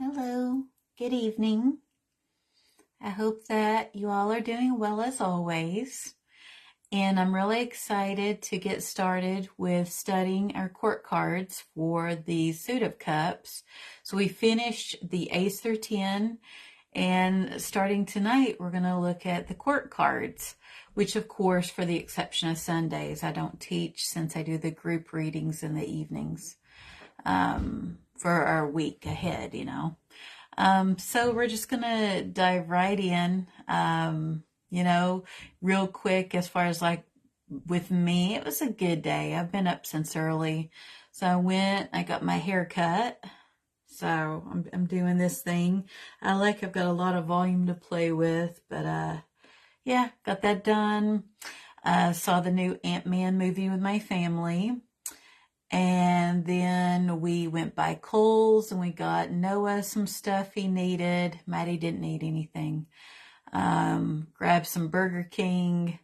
Hello, good evening. I hope that you all are doing well as always. And I'm really excited to get started with studying our court cards for the Suit of Cups. So we finished the Ace through 10, and starting tonight, we're going to look at the court cards, which, of course, for the exception of Sundays, I don't teach since I do the group readings in the evenings for our week ahead. So we're just gonna dive right in. Real quick, as far as like with me, it was a good day. I've been up since early. So I got my hair cut. So I'm doing this thing. I've got a lot of volume to play with, but yeah, got that done. Saw the new Ant-Man movie with my family. And then we went by Kohl's and we got Noah some stuff he needed. Maddie didn't need anything. Grabbed some Burger King,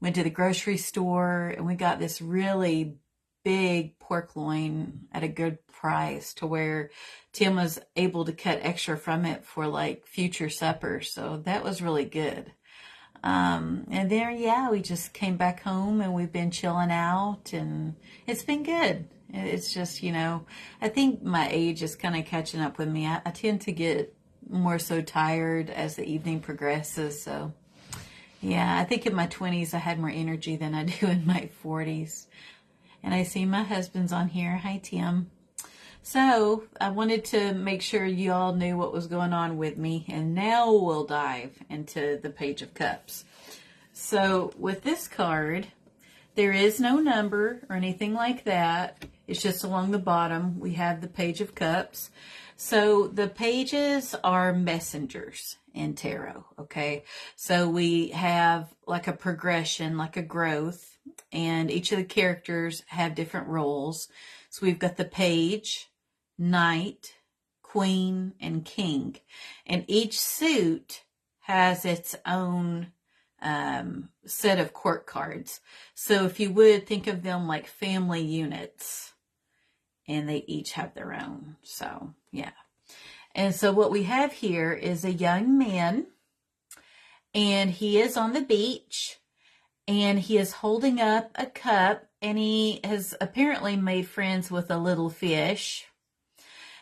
went to the grocery store, and we got this really big pork loin at a good price to where Tim was able to cut extra from it for like future suppers. So that was really good. And then, yeah, we just came back home and we've been chilling out and it's been good. It's just, I think my age is kind of catching up with me. I tend to get more so tired as the evening progresses. So, yeah, I think in my 20s I had more energy than I do in my 40s. And I see my husband's on here. Hi, Tim. So I wanted to make sure you all knew what was going on with me, and now we'll dive into the Page of Cups. So with this card, there is no number or anything like that. It's just along the bottom. We have the Page of Cups. So the pages are messengers in tarot, okay? So we have like a progression, like a growth, and each of the characters have different roles. So we've got the page, knight, queen, and king. And each suit has its own set of court cards. So if you would think of them like family units, and they each have their own. So, yeah. And so what we have here is a young man, and he is on the beach, and he is holding up a cup, and he has apparently made friends with a little fish.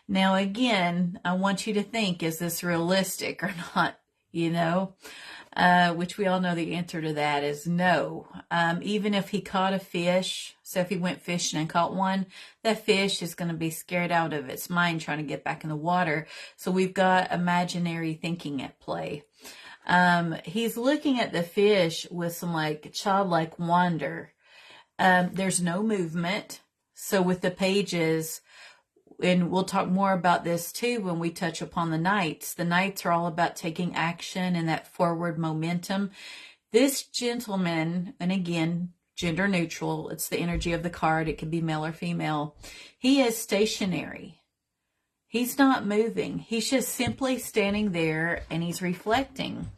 Now, again, I want you to think, is this realistic or not? Which we all know the answer to that is no. Even if he caught a fish, so if he went fishing and caught one, that fish is going to be scared out of its mind trying to get back in the water. So we've got imaginary thinking at play. He's looking at the fish with some like childlike wonder. There's no movement. So with the pages, and we'll talk more about this too when we touch upon the knights. The knights are all about taking action and that forward momentum. This gentleman, and again, gender neutral, it's the energy of the card. It can be male or female. He is stationary. He's not moving. He's just simply standing there and he's reflecting.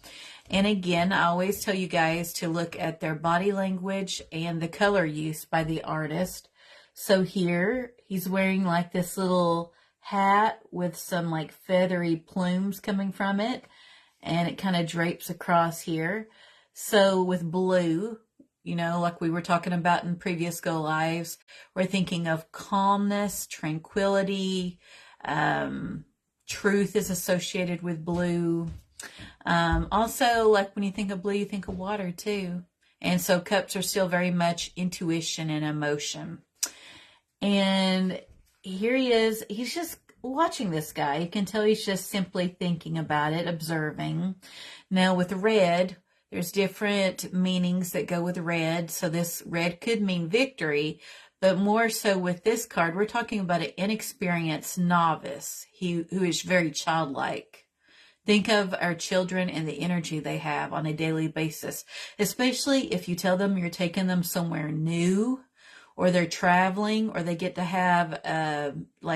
And again, I always tell you guys to look at their body language and the color use by the artist. So here he's wearing like this little hat with some like feathery plumes coming from it, and it kind of drapes across here. So with blue, like we were talking about in previous go lives, we're thinking of calmness, tranquility, truth is associated with blue. Also, like when you think of blue, you think of water too. And so cups are still very much intuition and emotion. And here he is. He's just watching this guy. You can tell he's just simply thinking about it, observing. Now with red, there's different meanings that go with red. So this red could mean victory, but more so with this card, we're talking about an inexperienced novice who is very childlike. Think of our children and the energy they have on a daily basis, especially if you tell them you're taking them somewhere new, or they're traveling, or they get to have,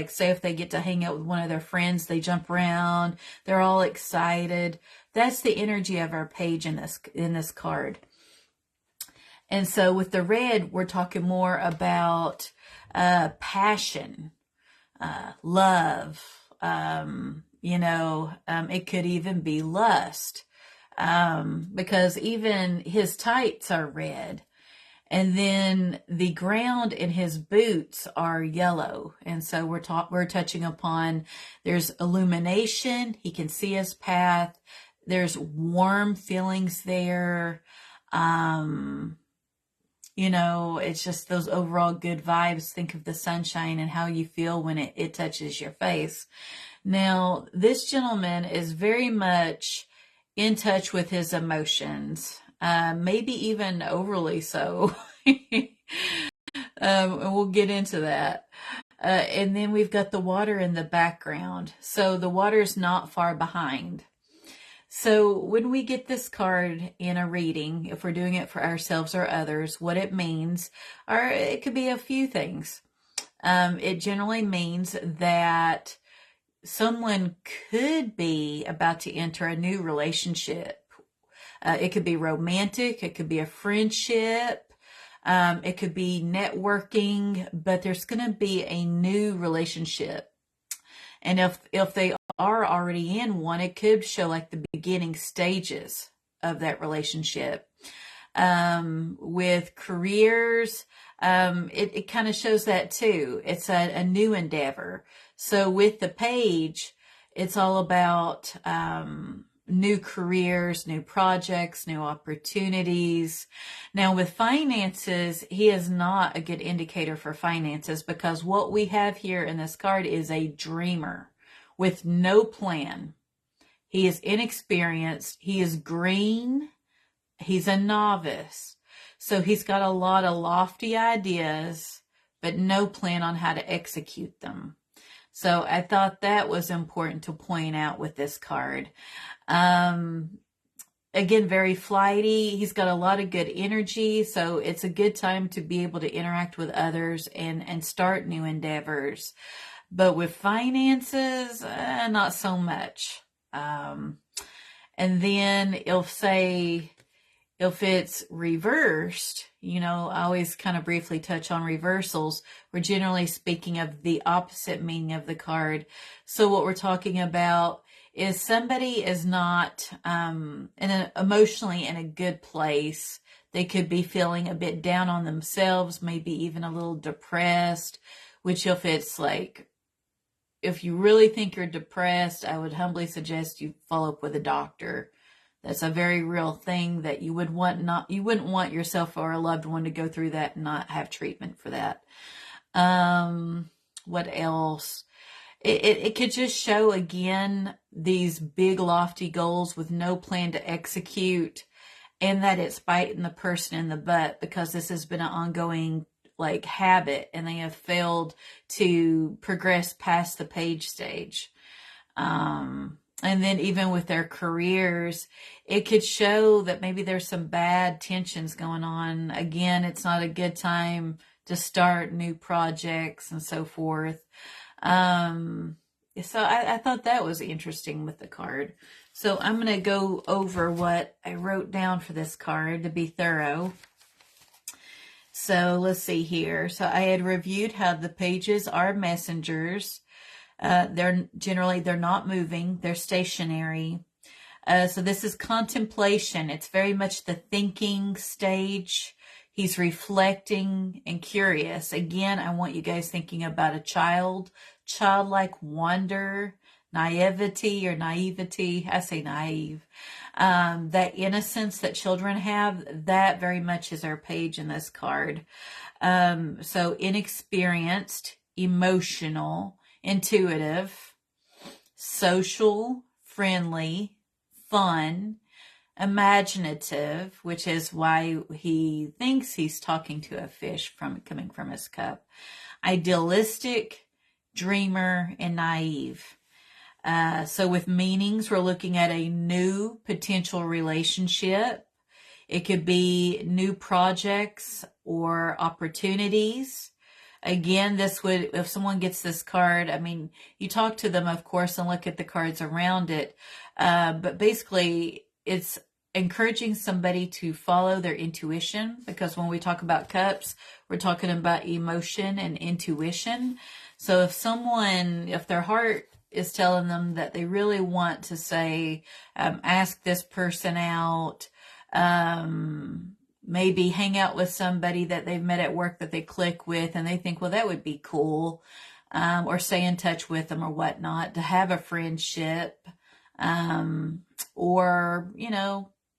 say if they get to hang out with one of their friends, they jump around, they're all excited. That's the energy of our page in this card. And so with the red, we're talking more about passion, love, it could even be lust, because even his tights are red. And then the ground in his boots are yellow. And so we're touching upon, there's illumination. He can see his path. There's warm feelings there. It's just those overall good vibes. Think of the sunshine and how you feel when it touches your face. Now, this gentleman is very much in touch with his emotions, maybe even overly so. And we'll get into that. And then we've got the water in the background. So the water's not far behind. So when we get this card in a reading, if we're doing it for ourselves or others, what it means, or it could be a few things. It generally means that someone could be about to enter a new relationship. It could be romantic. It could be a friendship. It could be networking, but there's going to be a new relationship. And if they are already in one, it could show like the beginning stages of that relationship. With careers, it kind of shows that too. It's a new endeavor. So with the page, it's all about new careers, new projects, new opportunities. Now with finances, he is not a good indicator for finances, because what we have here in this card is a dreamer with no plan. He is inexperienced. He is green. He's a novice. So he's got a lot of lofty ideas, but no plan on how to execute them. So I thought that was important to point out with this card. Again, very flighty. He's got a lot of good energy. So it's a good time to be able to interact with others and start new endeavors. But with finances, not so much. And then it'll say, if it's reversed, I always kind of briefly touch on reversals. We're generally speaking of the opposite meaning of the card. So what we're talking about is somebody is not emotionally in a good place. They could be feeling a bit down on themselves, maybe even a little depressed, which if you really think you're depressed, I would humbly suggest you follow up with a doctor. That's a very real thing that you wouldn't want yourself or a loved one to go through that and not have treatment for that. What else? It could just show, again, these big lofty goals with no plan to execute, and that it's biting the person in the butt because this has been an ongoing habit and they have failed to progress past the page stage. And then even with their careers, it could show that maybe there's some bad tensions going on. Again, it's not a good time to start new projects and so forth. So I thought that was interesting with the card. So I'm going to go over what I wrote down for this card to be thorough. So let's see here. So I had reviewed how the pages are messengers. They're not moving. They're stationary. So this is contemplation. It's very much the thinking stage. He's reflecting and curious. Again, I want you guys thinking about a childlike wonder, naivety. I say naive. That innocence that children have, that very much is our page in this card. So inexperienced, emotional, intuitive, social, friendly, fun, imaginative, which is why he thinks he's talking to a fish coming from his cup, idealistic, dreamer, and naive. So with meanings, we're looking at a new potential relationship. It could be new projects or opportunities. Again, if someone gets this card, you talk to them, of course, and look at the cards around it. But basically, it's encouraging somebody to follow their intuition, because when we talk about cups, we're talking about emotion and intuition. So if their heart is telling them that they really want to say, ask this person out, maybe hang out with somebody that they've met at work that they click with and they think, well, that would be cool, or stay in touch with them or whatnot, to have a friendship, or,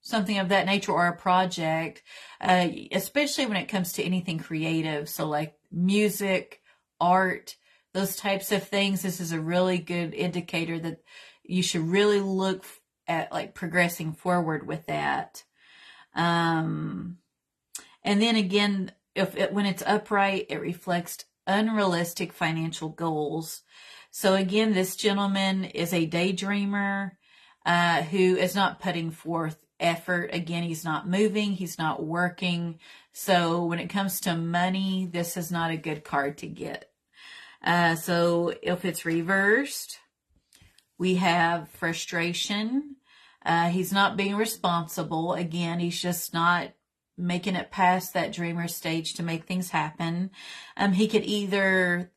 something of that nature, or a project, especially when it comes to anything creative. So like music, art, those types of things. This is a really good indicator that you should really look at like progressing forward with that. And then again, when it's upright, it reflects unrealistic financial goals. So again, this gentleman is a daydreamer, who is not putting forth effort. Again, he's not moving, he's not working. So when it comes to money, this is not a good card to get. So if it's reversed, we have frustration. He's not being responsible. Again, he's just not making it past that dreamer stage to make things happen. He could either,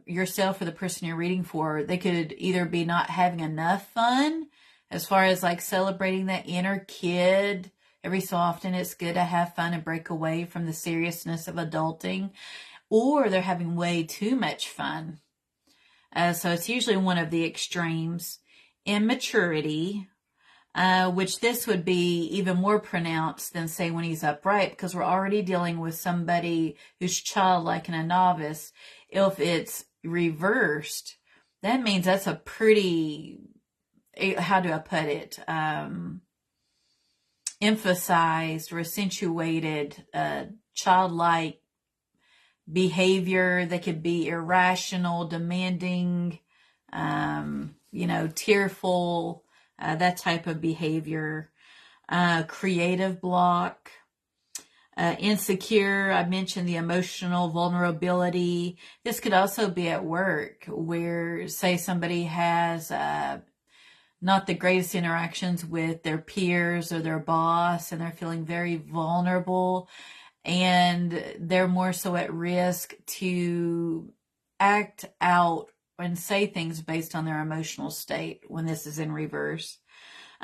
yourself or the person you're reading for, they could either be not having enough fun, as far as like celebrating that inner kid. Every so often it's good to have fun and break away from the seriousness of adulting, or they're having way too much fun. So it's usually one of the extremes. Immaturity, which this would be even more pronounced than say when he's upright, because we're already dealing with somebody who's childlike and a novice. If it's reversed, that means that's a pretty, how do I put it, emphasized or accentuated childlike behavior. They could be irrational, demanding, tearful, that type of behavior. Creative block, insecure. I mentioned the emotional vulnerability. This could also be at work, where say somebody has not the greatest interactions with their peers or their boss, and they're feeling very vulnerable, and they're more so at risk to act out and say things based on their emotional state when this is in reverse.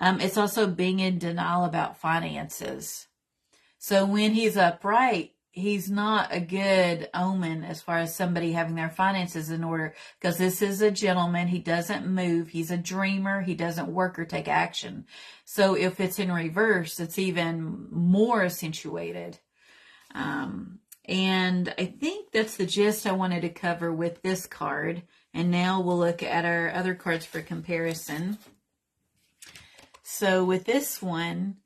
It's also being in denial about finances. So when he's upright, he's not a good omen as far as somebody having their finances in order, because this is a gentleman. He doesn't move. He's a dreamer. He doesn't work or take action. So if it's in reverse, it's even more accentuated. And I think that's the gist I wanted to cover with this card. And now we'll look at our other cards for comparison. So with this one,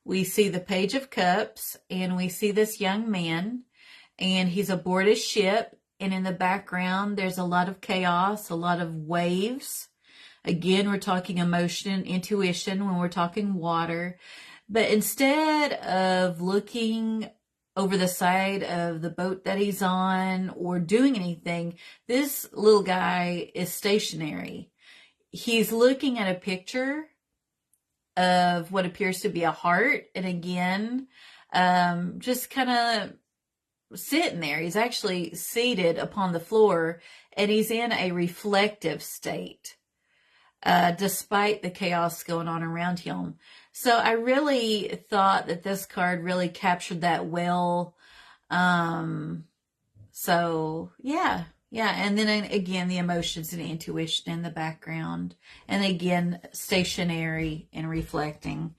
we see the Page of Cups, and we see this young man, and he's aboard a ship, and in the background, there's a lot of chaos, a lot of waves. Again, we're talking emotion, intuition when we're talking water. But instead of looking over the side of the boat that he's on or doing anything, this little guy is stationary. He's looking at a picture of what appears to be a heart. And again, just kind of sitting there. He's actually seated upon the floor, and he's in a reflective state, despite the chaos going on around him. So I really thought that this card really captured that well. So yeah. And then again, the emotions and intuition in the background. And again, stationary and reflecting.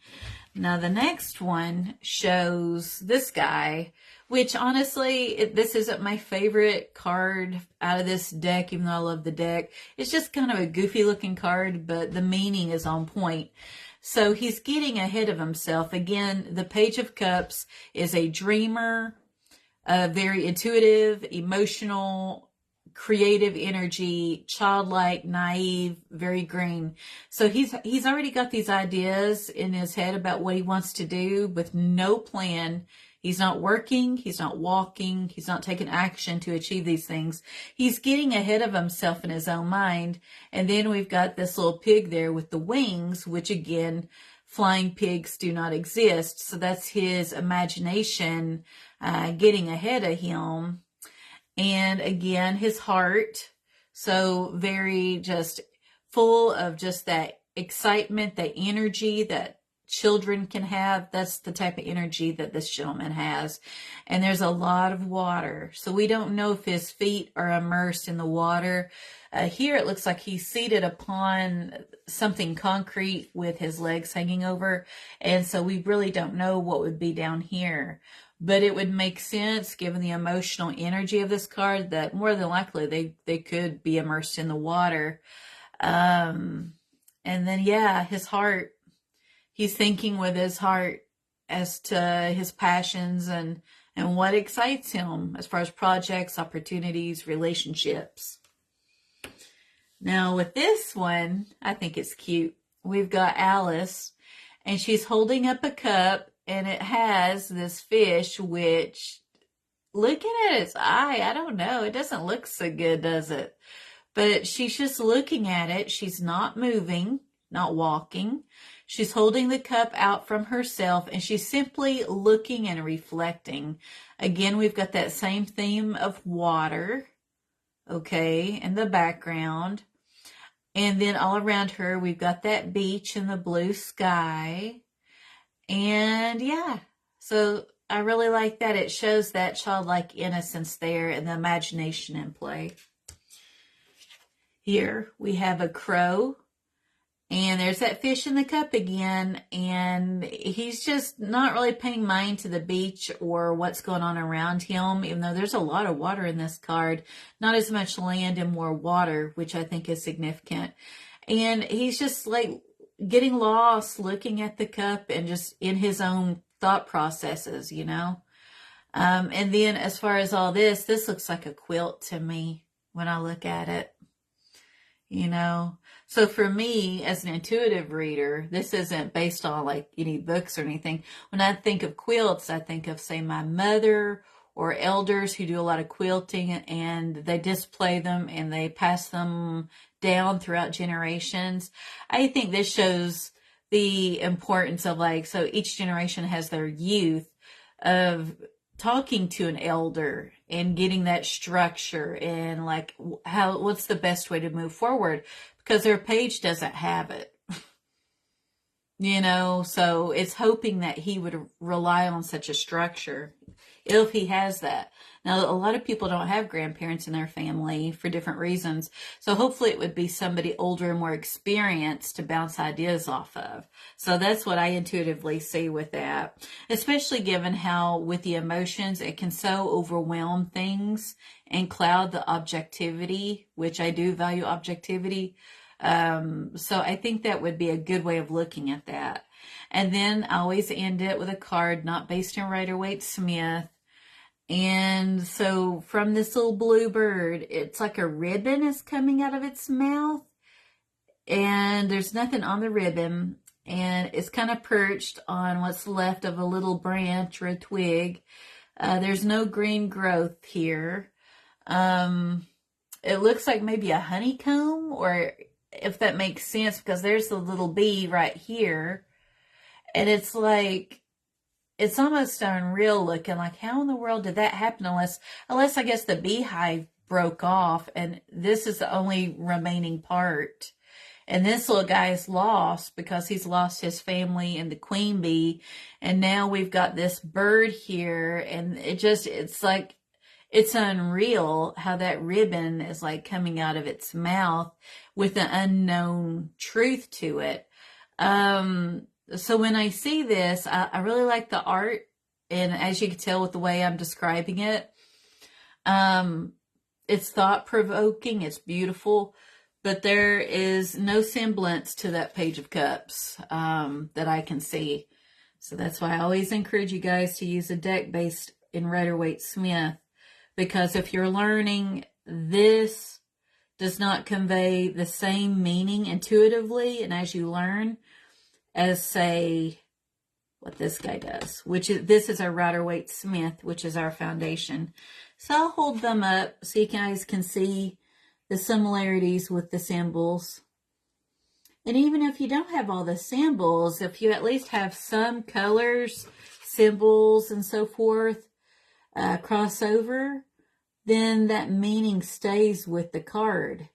Now the next one shows this guy, which honestly, this isn't my favorite card out of this deck, even though I love the deck. It's just kind of a goofy looking card, but the meaning is on point. So he's getting ahead of himself. Again, the Page of Cups is a dreamer, very intuitive, emotional, creative energy, childlike, naive, very green. So he's already got these ideas in his head about what he wants to do with no plan. He's not working, he's not walking, he's not taking action to achieve these things. He's getting ahead of himself in his own mind. And then we've got this little pig there with the wings, which again, flying pigs do not exist. So that's his imagination getting ahead of him. And again, his heart, so very just full of just that excitement, that energy that children can have. That's the type of energy that this gentleman has. And there's a lot of water. So we don't know if his feet are immersed in the water. Here it looks like he's seated upon something concrete with his legs hanging over. And so we really don't know what would be down here. But it would make sense, given the emotional energy of this card, that more than likely they could be immersed in the water. And then, yeah, his heart, he's thinking with his heart as to his passions and what excites him as far as projects, opportunities, relationships. Now with this one, I think it's cute. We've got Alice, and she's holding up a cup, and it has this fish, which, looking at its eye, I don't know, it doesn't look so good, does it? But she's just looking at it. She's not moving, not walking. She's holding the cup out from herself, and she's simply looking and reflecting. Again, we've got that same theme of water, okay, in the background. And then all around her, we've got that beach and the blue sky. And yeah, so I really like that. It shows that childlike innocence there and the imagination in play. Here we have a crow, and there's that fish in the cup again, and he's just not really paying mind to the beach or what's going on around him, even though there's a lot of water in this card. Not as much land and more water, which I think is significant. And he's just like getting lost, looking at the cup and just in his own thought processes, you know. And then as far as all this looks like a quilt to me when I look at it. You know, so for me as an intuitive reader, this isn't based on like any books or anything. When I think of quilts, I think of, say, my mother or elders who do a lot of quilting, and they display them and they pass them down throughout generations. I think this shows the importance of, like, so each generation has their youth of talking to an elder and getting that structure and like what's the best way to move forward, because their page doesn't have it. You know, so it's hoping that he would rely on such a structure if he has that. Now, a lot of people don't have grandparents in their family for different reasons. So hopefully it would be somebody older and more experienced to bounce ideas off of. So that's what I intuitively see with that, especially given how with the emotions, it can so overwhelm things and cloud the objectivity, which I do value objectivity. So I think that would be a good way of looking at that. And then I always end it with a card not based in Rider-Waite-Smith. And so from this little blue bird, it's like a ribbon is coming out of its mouth, and there's nothing on the ribbon, and it's kind of perched on what's left of a little branch or a twig. There's no green growth here. It looks like maybe a honeycomb, or if that makes sense, because there's the little bee right here, and it's like, it's almost unreal looking, like how in the world did that happen, unless I guess the beehive broke off and this is the only remaining part. And this little guy is lost because he's lost his family and the queen bee. And now we've got this bird here, and it's like, it's unreal how that ribbon is like coming out of its mouth with an unknown truth to it. So when I see this, I really like the art, and as you can tell with the way I'm describing it, it's thought-provoking, it's beautiful, but there is no semblance to that Page of Cups that I can see. So that's why I always encourage you guys to use a deck based in Rider-Waite-Smith, because if you're learning, this does not convey the same meaning intuitively and as you learn as, say, what this guy does, this is our Rider-Waite-Smith, which is our foundation. So I'll hold them up so you guys can see the similarities with the symbols. And even if you don't have all the symbols, if you at least have some colors, symbols, and so forth, crossover, then that meaning stays with the card.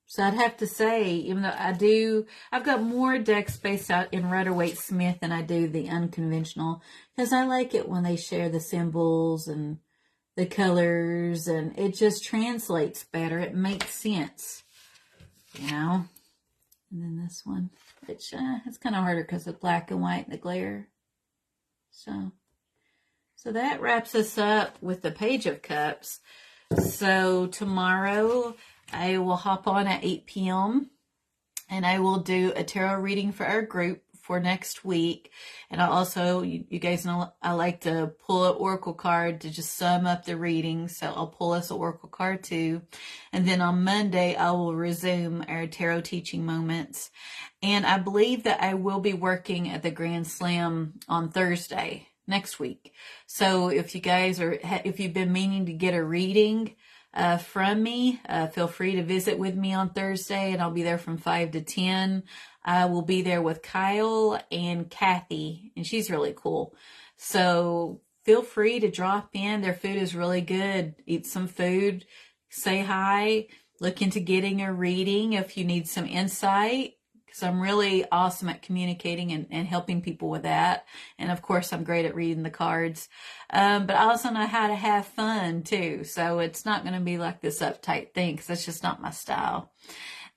So I'd have to say, even though I've got more deck space out in Rider-Waite Smith than I do the unconventional, because I like it when they share the symbols and the colors, and it just translates better. It makes sense, you know. And then this one, which it's kind of harder because of black and white and the glare. So that wraps us up with the Page of Cups. So tomorrow I will hop on at 8 p.m. and I will do a tarot reading for our group for next week. And I also, you guys know, I like to pull an oracle card to just sum up the reading. So I'll pull us an oracle card too. And then on Monday, I will resume our tarot teaching moments. And I believe that I will be working at the Grand Slam on Thursday next week. So if you guys if you've been meaning to get a reading from me, feel free to visit with me on Thursday, and I'll be there from 5 to 10. I will be there with Kyle and Kathy, and she's really cool. So feel free to drop in. Their food is really good. Eat some food, say hi, look into getting a reading if you need some insight, because I'm really awesome at communicating and helping people with that. And of course, I'm great at reading the cards. But I also know how to have fun too. So it's not going to be like this uptight thing, because that's just not my style.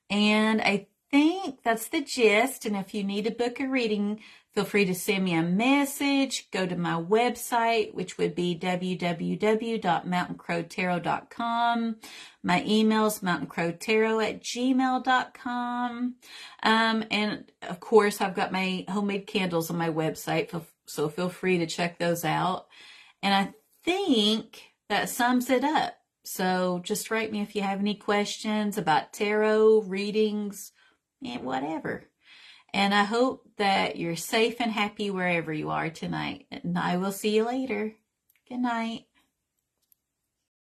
And I think that's the gist. And if you need to book a reading, feel free to send me a message. Go to my website, which would be www.mountaincrowtarot.com. My email is mountaincrowtarot@gmail.com. And of course, I've got my homemade candles on my website, so feel free to check those out. And I think that sums it up. So just write me if you have any questions about tarot, readings, and whatever. And I hope that you're safe and happy wherever you are tonight. And I will see you later. Good night.